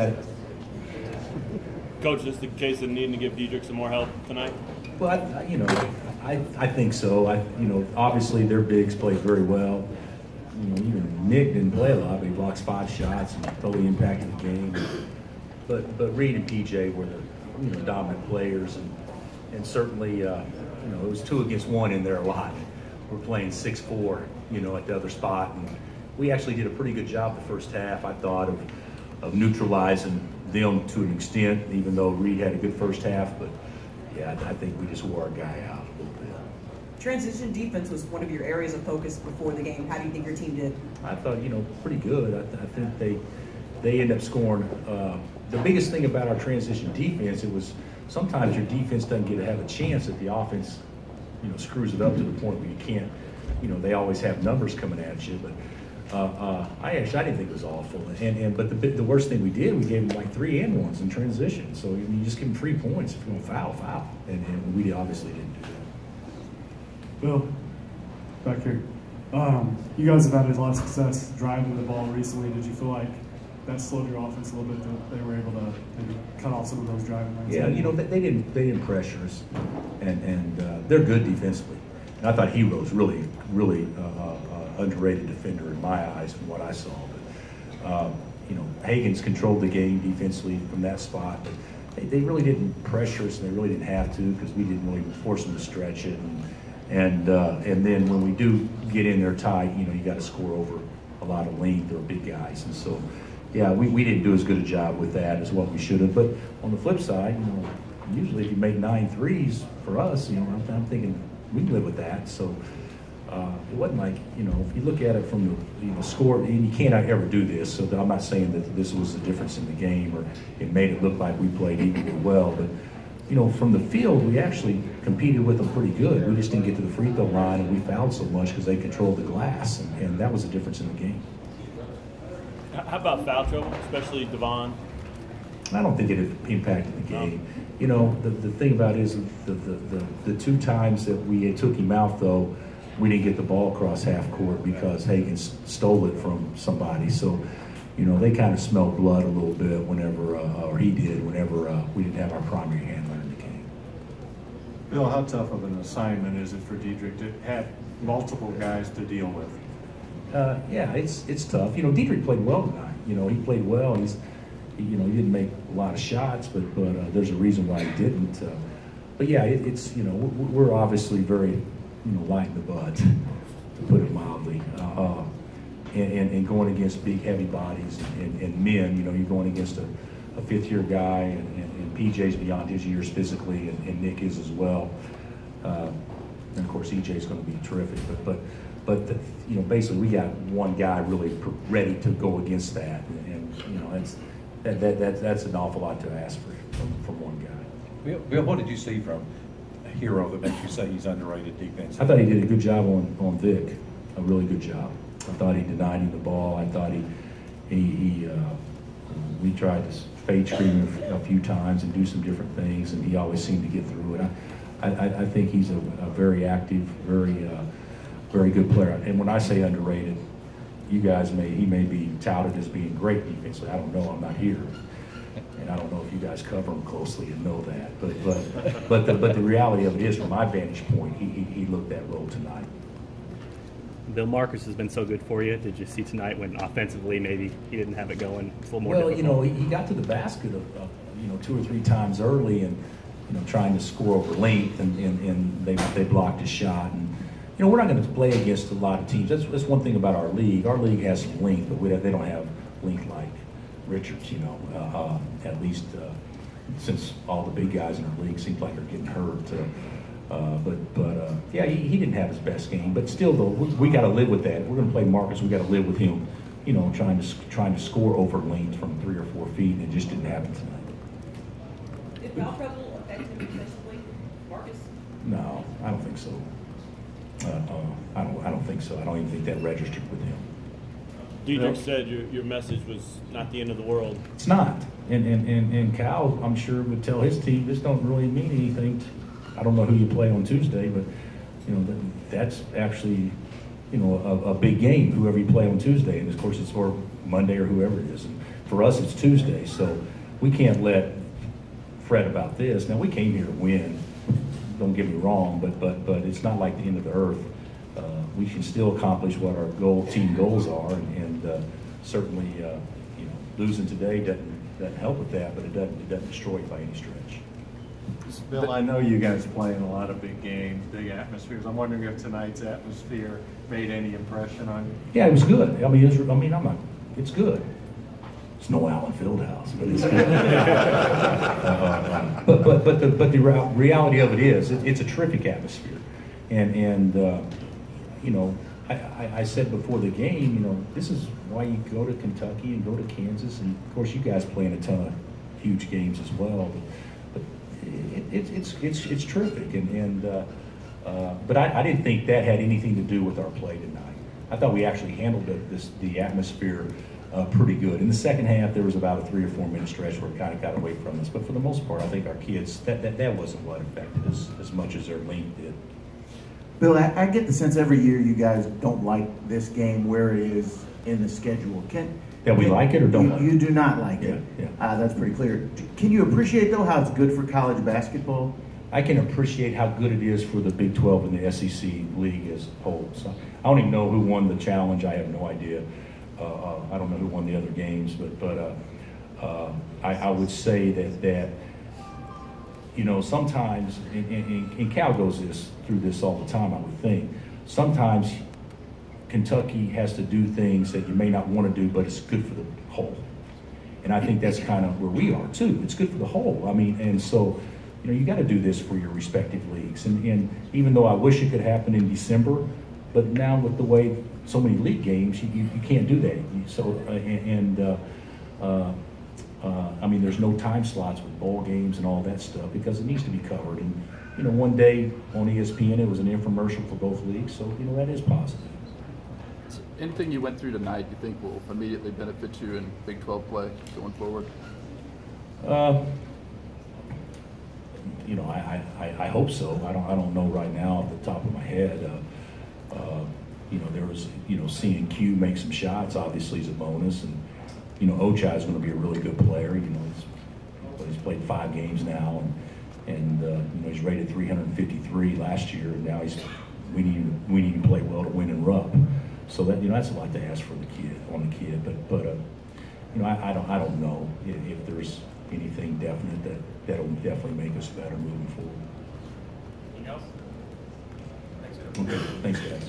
got it. Coach, just in case of needing to give Diedrich some more help tonight? Well, I think so. Obviously their bigs played very well. Even Nick didn't play a lot, but he blocks 5 shots and totally impacted the game. But Reed and PJ were the dominant players, and certainly it was 2 against 1 in there a lot. We're playing 6-4, at the other spot, and we actually did a pretty good job the first half, I thought, of neutralizing them to an extent, even though Reed had a good first half. But yeah, I think we just wore our guy out a little bit. Transition defense was one of your areas of focus before the game. How do you think your team did? I thought, pretty good. I think they end up scoring. The biggest thing about our transition defense, it was sometimes your defense doesn't get to have a chance if the offense, screws it up to the point where you can't. They always have numbers coming at you, but I didn't think it was awful. But the worst thing we did, we gave them like 3 and 1s in transition. So you just give them 3 points. If you're going to foul. And we obviously didn't do that. Bill, back here. You guys have had a lot of success driving the ball recently. Did you feel like that slowed your offense a little bit, that they were able to maybe cut off some of those driving lanes? Yeah, they didn't pressure us, and they're good defensively. And I thought Hero's really underrated defender in my eyes from what I saw. But Hagen's controlled the game defensively from that spot. But they really didn't pressure us, and they really didn't have to, because we didn't really force them to stretch it. And then when we do get in there tight, you got to score over a lot of length. They're big guys, and so yeah, we didn't do as good a job with that as what we should have. But on the flip side, usually if you make 9 threes for us, I'm thinking we can live with that. So it wasn't like, if you look at it from the score, and you can't ever do this, so I'm not saying that this was the difference in the game or it made it look like we played equally well, but from the field, we actually competed with them pretty good. We just didn't get to the free throw line, and we fouled so much because they controlled the glass, and that was the difference in the game. How about foul trouble, especially Devon? I don't think it impacted the game. The thing about it is the 2 times that we took him out, though, we didn't get the ball across half court because Hagen stole it from somebody. So, they kind of smelled blood a little bit whenever, or he did, whenever we didn't have our primary handler in the game. Bill, how tough of an assignment is it for Diedrich to have multiple guys to deal with? Yeah, it's tough. Diedrich played well tonight. He played well. He didn't make a lot of shots, but there's a reason why he didn't. But yeah, it's we're obviously very light in the butt, to put it mildly. And going against big, heavy bodies and men, you're going against a 5th-year guy, and PJ's beyond his years physically, and Nick is as well. And of course, EJ's going to be terrific. But basically, we got one guy really ready to go against that, and that's an awful lot to ask from one guy. Bill, what did you see from a Hero that makes you say he's underrated defensively? I thought he did a good job on Vic, a really good job. I thought he denied him the ball. I thought we tried to fade screen him a few times and do some different things, and he always seemed to get through it. I think he's a very active, very good player. And when I say underrated, he may be touted as being great defensively. I don't know. I'm not here, and I don't know if you guys cover him closely and know that. But the reality of it is, from my vantage point, he looked that role tonight. Bill, Marcus has been so good for you. Did you see tonight when offensively maybe he didn't have it going? It's a little more difficult. He got to the basket of 2 or 3 times early, and trying to score over length, and they blocked his shot. And we're not going to play against a lot of teams. That's one thing about our league. Our league has some length, but they don't have length like Richards. At least since all the big guys in our league seems like they're getting hurt. Yeah, he didn't have his best game, but still, though, we got to live with that. We're going to play Marcus. We got to live with him, trying to score over length from 3 or 4 feet, and it just didn't happen tonight. Did foul trouble affect him defensively, Marcus? No, I don't think so. I don't think so. I don't even think that registered with him. Diedrich said your message was not the end of the world. It's not, and Cal, I'm sure, would tell his team this don't really mean anything. I don't know who you play on Tuesday, but that's actually a big game. Whoever you play on Tuesday, and of course it's or Monday or whoever it is. And For us, it's Tuesday, so we can't fret about this. Now, we came here to win, don't get me wrong, but it's not like the end of the earth. We can still accomplish what our team goals are, and certainly, losing today doesn't help with that, but it doesn't destroy it by any stretch. Bill, I know you guys play in a lot of big games, big atmospheres. I'm wondering if tonight's atmosphere made any impression on you? Yeah, it was good. I mean, it's good. It's no Allen Fieldhouse, but it's good. but the reality of it is, it's a terrific atmosphere, and I said before the game, this is why you go to Kentucky and go to Kansas, and of course you guys play in a ton of huge games as well. But it's terrific, but I didn't think that had anything to do with our play tonight. I thought we actually handled the atmosphere pretty good. In the second half, there was about a 3 or 4 minute stretch where it kind of got away from us. But for the most part, I think our kids, that wasn't what affected us as much as their length did. Bill, I get the sense every year you guys don't like this game where it is in the schedule. That we like it or don't like it? You do not like it. Yeah. That's pretty clear. Can you appreciate, though, how it's good for college basketball? I can appreciate how good it is for the Big 12 and the SEC league as a whole. So I don't even know who won the challenge. I have no idea. I don't know who won the other games, but I would say that sometimes, and Cal goes through this all the time, I would think, sometimes Kentucky has to do things that you may not want to do, but it's good for the whole. And I think that's kind of where we are too. It's good for the whole. I mean, and so, you got to do this for your respective leagues. And even though I wish it could happen in December, but now with the way so many league games, you can't do that. I mean, there's no time slots with bowl games and all that stuff because it needs to be covered. And one day on ESPN, it was an infomercial for both leagues, so that is positive. So anything you went through tonight you think will immediately benefit you in Big 12 play going forward? I hope so. I don't know right now off the top of my head. There was, seeing Q make some shots obviously is a bonus, and Ochai is going to be a really good player. He's played 5 games now, and he's rated 353 last year, and now we need to play well to win in Rupp. So that's a lot to ask for the kid. But I don't know if there's anything definite that'll definitely make us better moving forward. Anything else? Thanks, Okay, thanks guys.